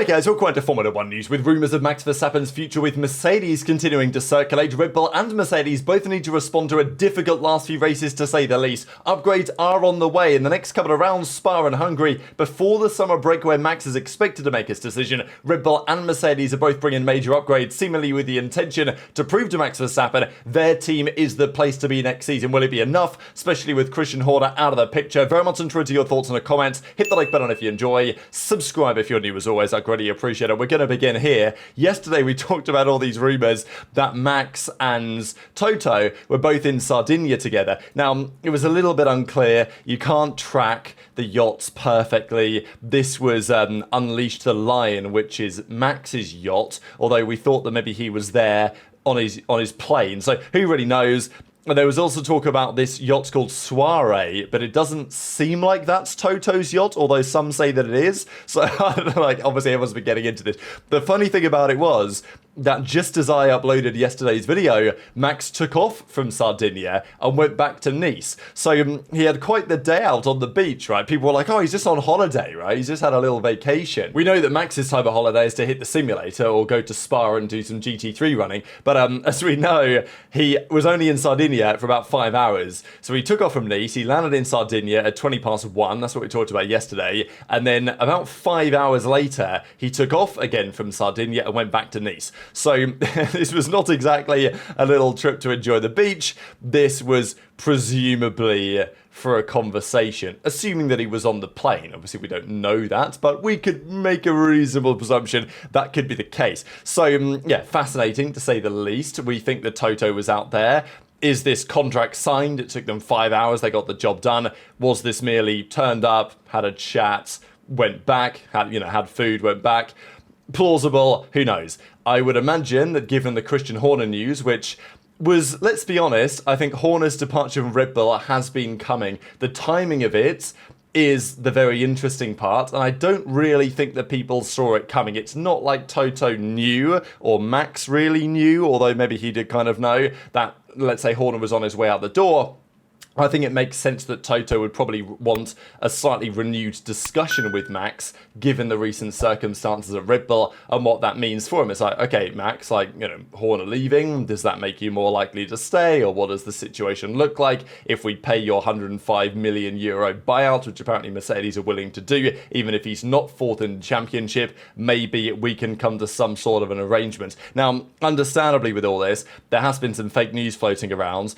Alright guys, welcome back to Formula 1 news. With rumours of Max Verstappen's future with Mercedes continuing to circulate, Red Bull and Mercedes both need to respond to a difficult last few races to say the least. Upgrades are on the way in the next couple of rounds, Spa and Hungary, before the summer break where Max is expected to make his decision. Red Bull and Mercedes are both bringing major upgrades, seemingly with the intention to prove to Max Verstappen their team is the place to be next season. Will it be enough, especially with Christian Horner out of the picture? Very much interested in your thoughts in the comments. Hit the like button if you enjoy, subscribe if you're new as always, I greatly appreciate it. We're going to begin here. Yesterday we talked about all these rumours that Max and Toto were both in Sardinia together. Now, it was a little bit unclear. You can't track the yachts perfectly. This was Unleash the Lion, which is Max's yacht, although we thought that maybe he was there on his plane. So who really knows? There was also talk about this yacht called Soiree, but it doesn't seem like that's Toto's yacht, although some say that it is. So, I don't know, like, obviously everyone's been getting into this. The funny thing about it was that just as I uploaded yesterday's video, Max took off from Sardinia and went back to Nice. So he had quite the day out on the beach, right? People were like, oh, he's just on holiday, right? He's just had a little vacation. We know that Max's type of holiday is to hit the simulator or go to Spa and do some GT3 running. But as we know, he was only in Sardinia for about 5 hours. So he took off from Nice, he landed in Sardinia at 1:20. That's what we talked about yesterday. And then about 5 hours later, he took off again from Sardinia and went back to Nice. So this was not exactly a little trip to enjoy the beach. This was presumably for a conversation, assuming that he was on the plane. Obviously, we don't know that, but we could make a reasonable presumption that could be the case. So, yeah, fascinating to say the least. We think that Toto was out there. Is this contract signed? It took them 5 hours. They got the job done. Was this merely turned up, had a chat, went back, had food, went back? Plausible, who knows? I would imagine that given the Christian Horner news, which was, let's be honest, I think Horner's departure from Red Bull has been coming. The timing of it is the very interesting part, and I don't really think that people saw it coming. It's not like Toto knew, or Max really knew, although maybe he did kind of know that, let's say, Horner was on his way out the door. I think it makes sense that Toto would probably want a slightly renewed discussion with Max, given the recent circumstances at Red Bull and what that means for him. It's like, okay, Max, Horner leaving, does that make you more likely to stay? Or what does the situation look like if we pay your €105 million buyout, which apparently Mercedes are willing to do, even if he's not fourth in the championship, maybe we can come to some sort of an arrangement. Now, understandably with all this, there has been some fake news floating around.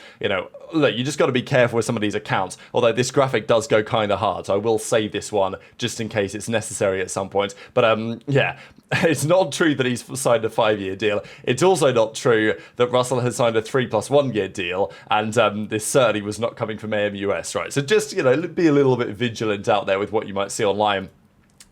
Look, you just got to be careful with some of these accounts, although this graphic does go kind of hard, so I will save this one just in case it's necessary at some point. But yeah, it's not true that he's signed a 5-year deal. It's also not true that Russell has signed a 3+1 year deal, and this certainly was not coming from AMUS, right? So just, be a little bit vigilant out there with what you might see online.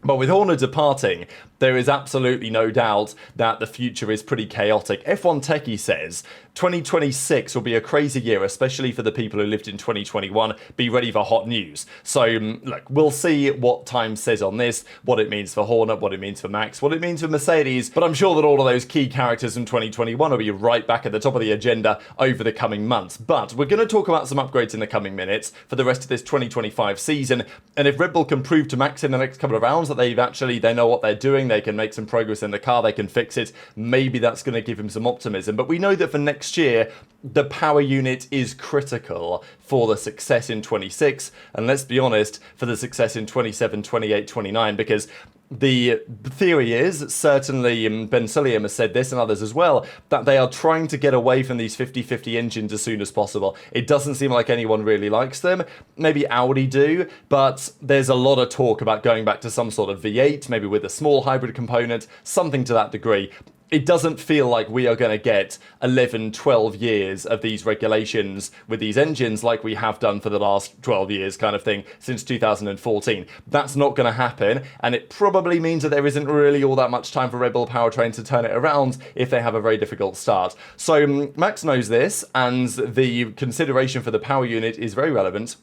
But with Horner departing, there is absolutely no doubt that the future is pretty chaotic. F1 Techie says 2026 will be a crazy year, especially for the people who lived in 2021. Be ready for hot news. So, look, we'll see what time says on this, what it means for Horner, what it means for Max, what it means for Mercedes. But I'm sure that all of those key characters from 2021 will be right back at the top of the agenda over the coming months. But we're going to talk about some upgrades in the coming minutes for the rest of this 2025 season. And if Red Bull can prove to Max in the next couple of rounds that they know what they're doing, they can make some progress in the car, they can fix it, maybe that's going to give him some optimism. But we know that for next year, the power unit is critical for the success in 26, and let's be honest, for the success in 27, 28, 29, because the theory is, certainly Ben Sulayem has said this and others as well, that they are trying to get away from these 50-50 engines as soon as possible. It doesn't seem like anyone really likes them. Maybe Audi do, but there's a lot of talk about going back to some sort of V8, maybe with a small hybrid component, something to that degree. It doesn't feel like we are going to get 11, 12 years of these regulations with these engines like we have done for the last 12 years kind of thing since 2014. That's not going to happen, and it probably means that there isn't really all that much time for Red Bull Powertrain to turn it around if they have a very difficult start. So Max knows this, and the consideration for the power unit is very relevant.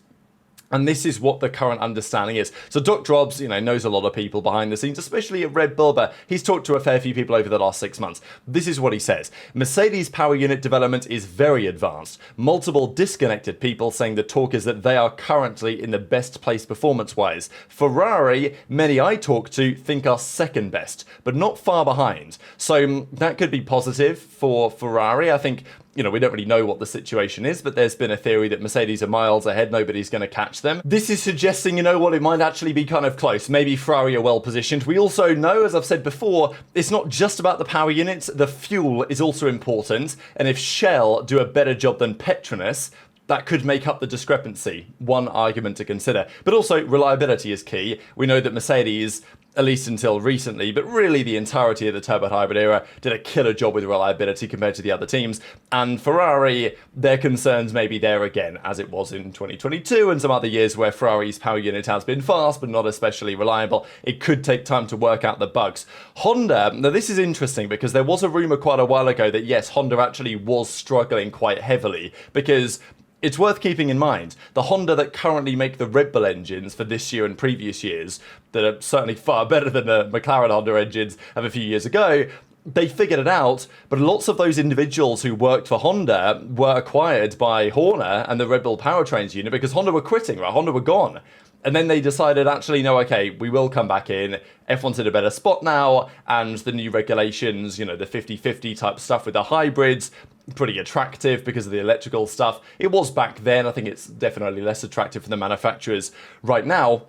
And this is what the current understanding is. So Dr. Obbs, knows a lot of people behind the scenes, especially at Red Bull, but he's talked to a fair few people over the last 6 months. This is what he says. Mercedes power unit development is very advanced. Multiple disconnected people saying the talk is that they are currently in the best place performance-wise. Ferrari, many I talk to, think are second best, but not far behind. So that could be positive for Ferrari. I think we don't really know what the situation is, but there's been a theory that Mercedes are miles ahead, nobody's going to catch them. This is suggesting, it might actually be kind of close. Maybe Ferrari are well positioned. We also know, as I've said before, it's not just about the power units, the fuel is also important, and if Shell do a better job than Petronas, that could make up the discrepancy. One argument to consider. But also, reliability is key. We know that Mercedes, at least until recently, but really the entirety of the turbo hybrid era, did a killer job with reliability compared to the other teams. And Ferrari, their concerns may be there again, as it was in 2022 and some other years where Ferrari's power unit has been fast, but not especially reliable. It could take time to work out the bugs. Honda, now this is interesting because there was a rumor quite a while ago that yes, Honda actually was struggling quite heavily because it's worth keeping in mind, the Honda that currently make the Red Bull engines for this year and previous years, that are certainly far better than the McLaren Honda engines of a few years ago, they figured it out, but lots of those individuals who worked for Honda were acquired by Horner and the Red Bull powertrains unit because Honda were quitting, right? Honda were gone. And then they decided, actually, no, okay, we will come back in. F1's in a better spot now, and the new regulations, the 50-50 type stuff with the hybrids, pretty attractive because of the electrical stuff. It was back then. I think it's definitely less attractive for the manufacturers right now.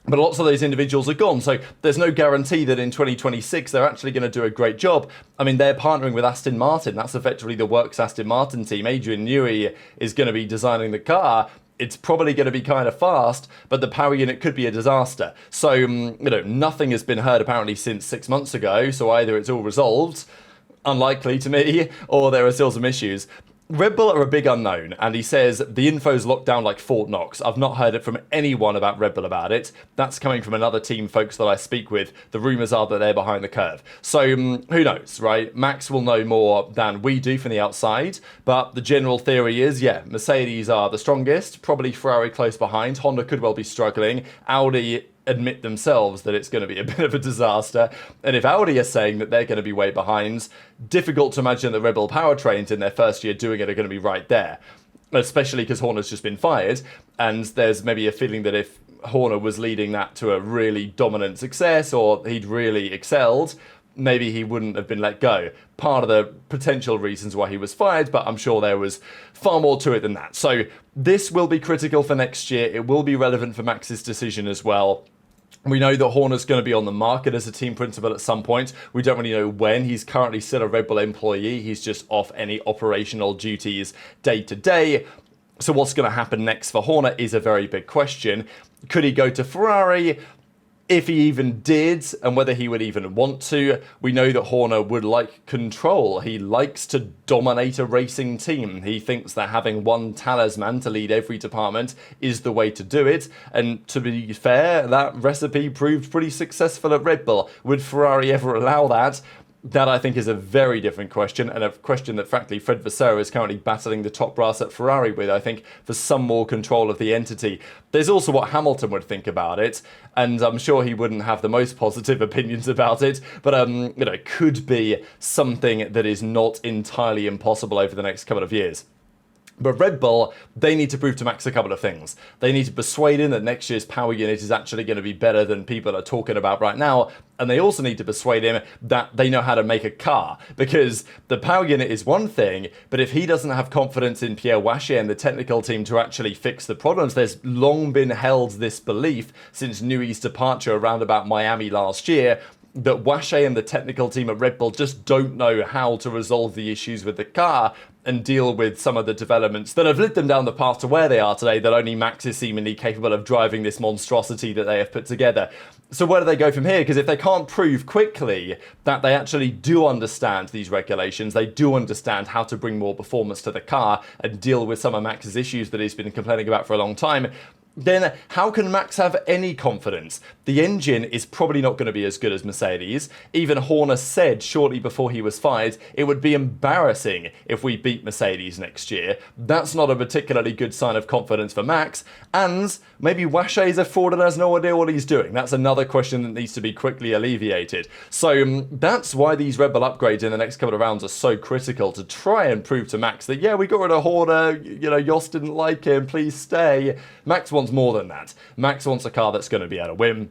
But lots of those individuals are gone, so there's no guarantee that in 2026 they're actually going to do a great job. I mean, they're partnering with Aston Martin. That's effectively the Works Aston Martin team. Adrian Newey is going to be designing the car. It's probably going to be kind of fast, but the power unit could be a disaster. So, nothing has been heard apparently since 6 months ago, so either it's all resolved, unlikely to me, or there are still some issues. Red Bull are a big unknown, and he says the info's locked down like Fort Knox. I've not heard it from anyone about Red Bull about it. That's coming from another team folks that I speak with. The rumours are that they're behind the curve. So who knows, right? Max will know more than we do from the outside, but the general theory is, yeah, Mercedes are the strongest, probably Ferrari close behind. Honda could well be struggling. Audi admit themselves that it's going to be a bit of a disaster. And if Audi are saying that they're going to be way behind, difficult to imagine the Red Bull powertrains in their first year doing it are going to be right there. Especially because Horner's just been fired, and there's maybe a feeling that if Horner was leading that to a really dominant success, or he'd really excelled, maybe he wouldn't have been let go. Part of the potential reasons why he was fired, but I'm sure there was far more to it than that. So this will be critical for next year. It will be relevant for Max's decision as well. We know that Horner's going to be on the market as a team principal at some point. We don't really know when. He's currently still a Red Bull employee. He's just off any operational duties day to day. So what's going to happen next for Horner is a very big question. Could he go to Ferrari? If he even did, and whether he would even want to, we know that Horner would like control. He likes to dominate a racing team. He thinks that having one talisman to lead every department is the way to do it. And to be fair, that recipe proved pretty successful at Red Bull. Would Ferrari ever allow that? That, I think, is a very different question, and a question that, frankly, Fred Vasseur is currently battling the top brass at Ferrari with, I think, for some more control of the entity. There's also what Hamilton would think about it, and I'm sure he wouldn't have the most positive opinions about it, but, it could be something that is not entirely impossible over the next couple of years. But Red Bull, they need to prove to Max a couple of things. They need to persuade him that next year's power unit is actually going to be better than people are talking about right now. And they also need to persuade him that they know how to make a car. Because the power unit is one thing, but if he doesn't have confidence in Pierre Wachier and the technical team to actually fix the problems, there's long been held this belief since Newey's departure around about Miami last year, that Wachier and the technical team at Red Bull just don't know how to resolve the issues with the car and deal with some of the developments that have led them down the path to where they are today, that only Max is seemingly capable of driving this monstrosity that they have put together. So where do they go from here? Because if they can't prove quickly that they actually do understand these regulations, they do understand how to bring more performance to the car and deal with some of Max's issues that he's been complaining about for a long time, then how can Max have any confidence? The engine is probably not going to be as good as Mercedes. Even Horner said shortly before he was fired, it would be embarrassing if we beat Mercedes next year. That's not a particularly good sign of confidence for Max. And maybe Washay is a fraud and has no idea what he's doing. That's another question that needs to be quickly alleviated. So that's why these Red Bull upgrades in the next couple of rounds are so critical, to try and prove to Max that, yeah, we got rid of Horner, Jos didn't like him, please stay. Max wants more than that. Max wants a car that's going to be able to win.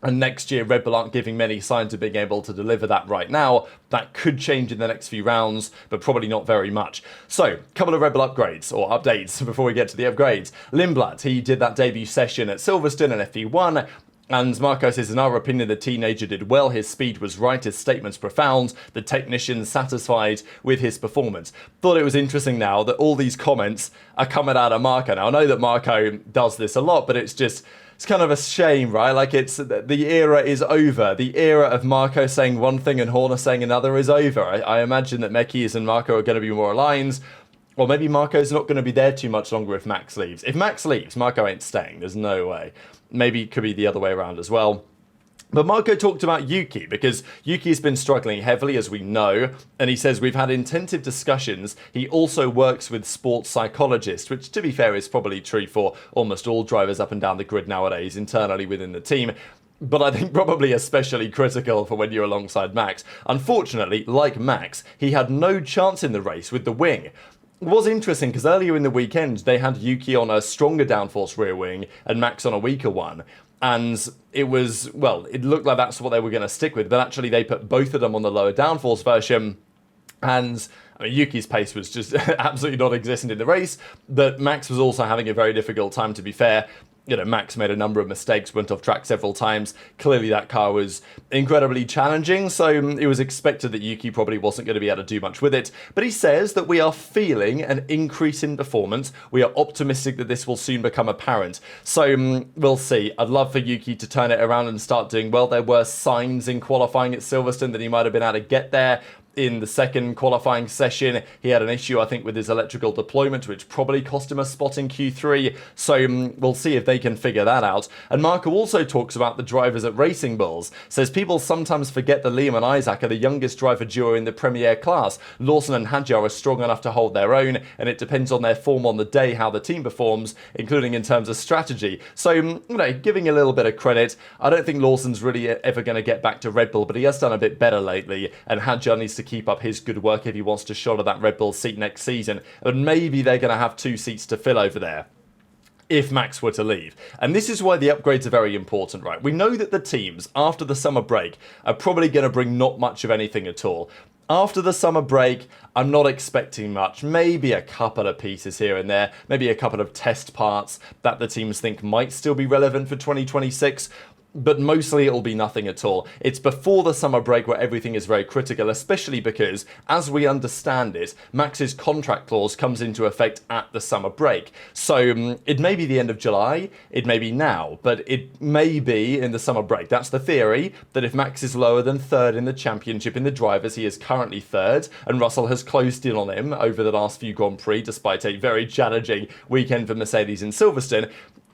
And next year, Red Bull aren't giving many signs of being able to deliver that right now. That could change in the next few rounds, but probably not very much. So, a couple of Red Bull upgrades, or updates, before we get to the upgrades. Lindblad, he did that debut session at Silverstone and FP1. And Marco says, in our opinion, the teenager did well. His speed was right, his statements profound. The technician satisfied with his performance. Thought it was interesting now that all these comments are coming out of Marco. Now, I know that Marco does this a lot, but it's kind of a shame, right? Like, the era is over. The era of Marco saying one thing and Horner saying another is over. I imagine that Mekis and Marco are going to be more aligned. Or maybe Marco's not going to be there too much longer if Max leaves. If Max leaves, Marco ain't staying. There's no way. Maybe it could be the other way around as well. But Marco talked about Yuki, because Yuki's been struggling heavily, as we know, and he says, we've had intensive discussions. He also works with sports psychologists, which, to be fair, is probably true for almost all drivers up and down the grid nowadays, internally within the team. But I think probably especially critical for when you're alongside Max. Unfortunately, like Max, he had no chance in the race with the wing. It was interesting because earlier in the weekend, they had Yuki on a stronger downforce rear wing and Max on a weaker one. And it was, well, it looked like that's what they were going to stick with. But actually, they put both of them on the lower downforce version. And I mean, Yuki's pace was just absolutely non-existent in the race. But Max was also having a very difficult time, to be fair. Max made a number of mistakes, went off track several times. Clearly, that car was incredibly challenging, so it was expected that Yuki probably wasn't going to be able to do much with it. But he says that we are feeling an increase in performance. We are optimistic that this will soon become apparent. So we'll see. I'd love for Yuki to turn it around and start doing well. There were signs in qualifying at Silverstone that he might have been able to get there. In the second qualifying session, he had an issue, I think, with his electrical deployment, which probably cost him a spot in Q3. So we'll see if they can figure that out. And Marco also talks about the drivers at Racing Bulls. Says people sometimes forget that Liam and Isaac are the youngest driver duo in the Premier class. Lawson and Hadjar are strong enough to hold their own, and it depends on their form on the day how the team performs, including in terms of strategy. So, giving a little bit of credit. I don't think Lawson's really ever going to get back to Red Bull, but he has done a bit better lately, and Hadjar needs to keep up his good work if he wants to shoulder that Red Bull seat next season. And maybe they're going to have 2 seats to fill over there if Max were to leave. And this is why the upgrades are very important, right? We know that the teams, after the summer break, are probably going to bring not much of anything at all. After the summer break, I'm not expecting much. Maybe a couple of pieces here and there. Maybe a couple of test parts that the teams think might still be relevant for 2026. But mostly it'll be nothing at all. It's before the summer break where everything is very critical, especially because, as we understand it, Max's contract clause comes into effect at the summer break. So it may be the end of July, it may be now, but it may be in the summer break. That's the theory, that if Max is lower than third in the championship in the drivers, he is currently third, and Russell has closed in on him over the last few Grand Prix, despite a very challenging weekend for Mercedes in Silverstone.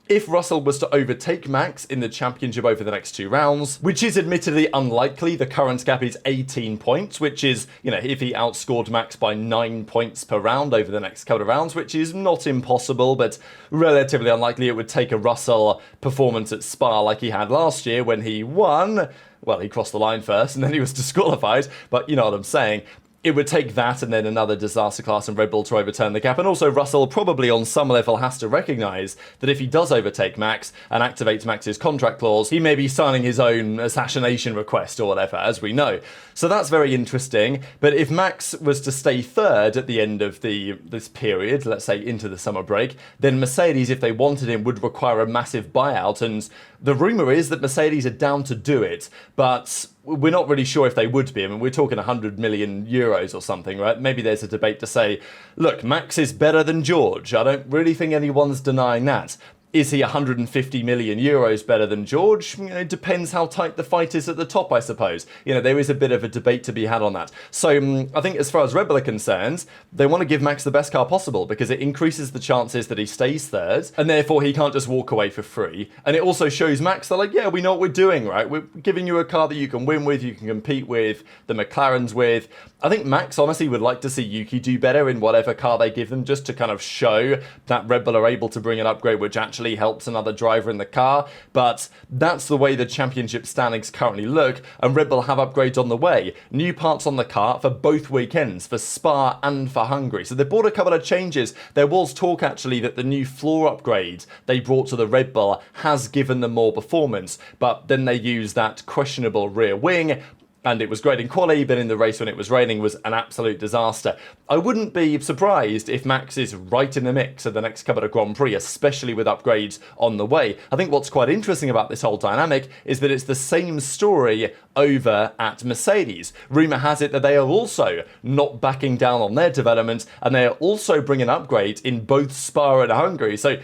If Russell was to overtake Max in the championship over the next 2 rounds, which is admittedly unlikely, the current gap is 18 points, which is, if he outscored Max by 9 points per round over the next couple of rounds, which is not impossible, but relatively unlikely. It would take a Russell performance at Spa like he had last year when he won. Well, he crossed the line first and then he was disqualified, but you know what I'm saying. It would take that and then another disaster class and Red Bull to overturn the gap. And also Russell probably on some level has to recognise that if he does overtake Max and activates Max's contract clause, he may be signing his own assassination request or whatever, as we know. So that's very interesting. But if Max was to stay third at the end of this period, let's say into the summer break, then Mercedes, if they wanted him, would require a massive buyout. And the rumour is that Mercedes are down to do it, but we're not really sure if they would be. I mean, we're talking 100 million euros or something, right? Maybe there's a debate to say, look, Max is better than George. I don't really think anyone's denying that. Is he 150 million euros better than George? It depends how tight the fight is at the top, I suppose. There is a bit of a debate to be had on that. So I think as far as Red Bull are concerned, they want to give Max the best car possible because it increases the chances that he stays third, and therefore he can't just walk away for free. And it also shows Max, they're like, yeah, we know what we're doing, right? We're giving you a car that you can win with, you can compete with, the McLarens with. I think Max honestly would like to see Yuki do better in whatever car they give them, just to kind of show that Red Bull are able to bring an upgrade which actually helps another driver in the car. But that's the way the championship standings currently look, and Red Bull have upgrades on the way. New parts on the car for both weekends, for Spa and for Hungary. So they brought a couple of changes. There was talk actually that the new floor upgrade they brought to the Red Bull has given them more performance, but then they used that questionable rear wing, and it was great in quali, but in the race when it was raining was an absolute disaster. I wouldn't be surprised if Max is right in the mix of the next couple of Grand Prix, especially with upgrades on the way. I think what's quite interesting about this whole dynamic is that it's the same story over at Mercedes. Rumour has it that they are also not backing down on their development, and they are also bringing upgrades in both Spa and Hungary. So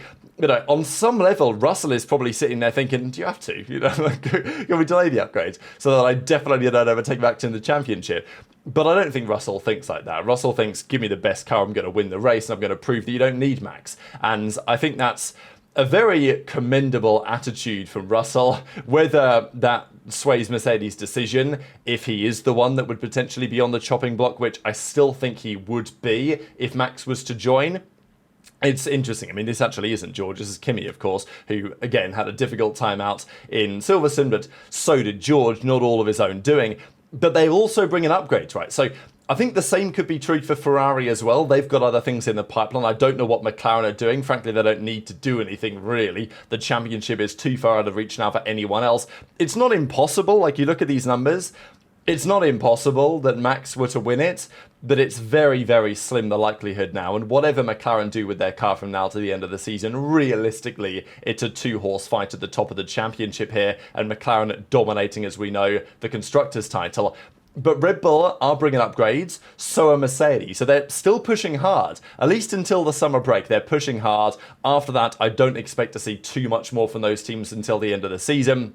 on some level, Russell is probably sitting there thinking, do you have to? Can we delay the upgrade so that I definitely don't overtake Max in the championship? But I don't think Russell thinks like that. Russell thinks, give me the best car, I'm going to win the race, and I'm going to prove that you don't need Max. And I think that's a very commendable attitude from Russell. Whether that sways Mercedes' decision, if he is the one that would potentially be on the chopping block, which I still think he would be if Max was to join. It's interesting. I mean, this actually isn't George. This is Kimi, of course, who, again, had a difficult time out in Silverstone, but so did George, not all of his own doing. But they also bring in upgrades, right? So I think the same could be true for Ferrari as well. They've got other things in the pipeline. I don't know what McLaren are doing. Frankly, they don't need to do anything, really. The championship is too far out of reach now for anyone else. It's not impossible. Like, you look at these numbers, it's not impossible that Max were to win it, but it's very, very slim, the likelihood now. And whatever McLaren do with their car from now to the end of the season, realistically, it's a two-horse fight at the top of the championship here, and McLaren dominating, as we know, the Constructors' title. But Red Bull are bringing upgrades, so are Mercedes. So they're still pushing hard, at least until the summer break. They're pushing hard. After that, I don't expect to see too much more from those teams until the end of the season.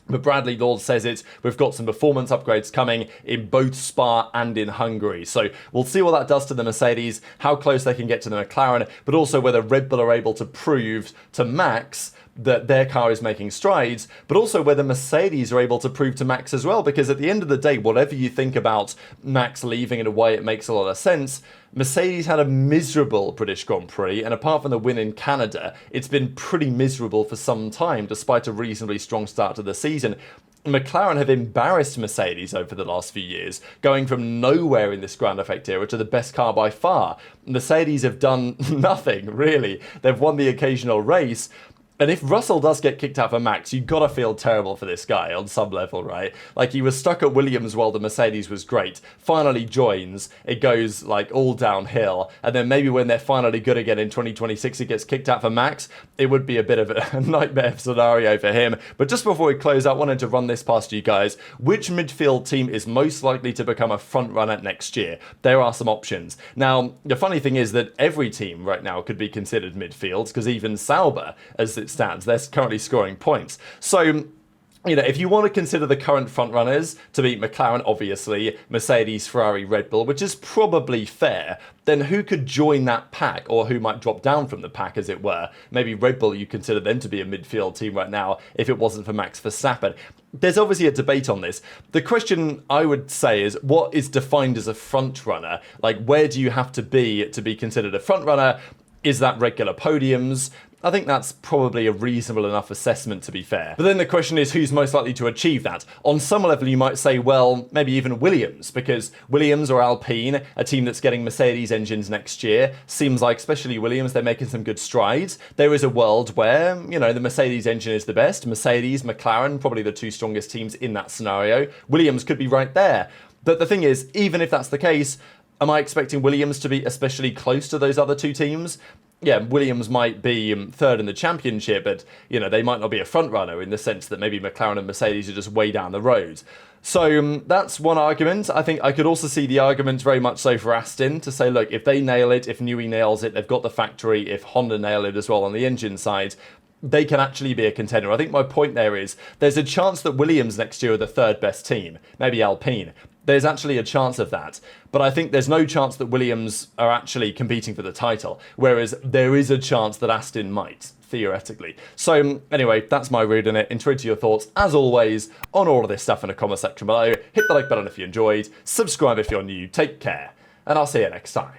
But Bradley Lord says it, we've got some performance upgrades coming in both Spa and in Hungary. So we'll see what that does to the Mercedes, how close they can get to the McLaren, but also whether Red Bull are able to prove to Max that their car is making strides, but also whether Mercedes are able to prove to Max as well, because at the end of the day, whatever you think about Max leaving in a way it makes a lot of sense, Mercedes had a miserable British Grand Prix, and apart from the win in Canada, it's been pretty miserable for some time, despite a reasonably strong start to the season. McLaren have embarrassed Mercedes over the last few years, going from nowhere in this ground effect era to the best car by far. Mercedes have done nothing, really. They've won the occasional race. And if Russell does get kicked out for Max, you've got to feel terrible for this guy on some level, right? Like, he was stuck at Williams while the Mercedes was great. Finally joins, it goes like all downhill. And then maybe when they're finally good again in 2026, he gets kicked out for Max. It would be a bit of a nightmare scenario for him. But just before we close, I wanted to run this past you guys. Which midfield team is most likely to become a front runner next year? There are some options. Now, the funny thing is that every team right now could be considered midfields, because even Sauber, as it stands, they're currently scoring points. So, if you want to consider the current frontrunners to be McLaren, obviously, Mercedes, Ferrari, Red Bull, which is probably fair, then who could join that pack, or who might drop down from the pack, as it were? Maybe Red Bull, you consider them to be a midfield team right now, if it wasn't for Max Verstappen. There's obviously a debate on this. The question I would say is, what is defined as a front runner? Like, where do you have to be considered a front runner? Is that regular podiums? I think that's probably a reasonable enough assessment, to be fair. But then the question is, who's most likely to achieve that? On some level, you might say, well, maybe even Williams, because Williams or Alpine, a team that's getting Mercedes engines next year, seems like, especially Williams, they're making some good strides. There is a world where, the Mercedes engine is the best. Mercedes, McLaren, probably the two strongest teams in that scenario. Williams could be right there. But the thing is, even if that's the case, am I expecting Williams to be especially close to those other two teams? Yeah, Williams might be third in the championship, but, they might not be a front runner in the sense that maybe McLaren and Mercedes are just way down the road. So that's one argument. I think I could also see the argument very much so for Aston to say, look, if they nail it, if Newey nails it, they've got the factory. If Honda nail it as well on the engine side, they can actually be a contender. I think my point there is there's a chance that Williams next year are the third best team, maybe Alpine. There's actually a chance of that. But I think there's no chance that Williams are actually competing for the title, whereas there is a chance that Aston might, theoretically. So anyway, that's my read on it. Intrigued to your thoughts, as always, on all of this stuff in the comment section below. Hit the like button if you enjoyed, subscribe if you're new, take care, and I'll see you next time.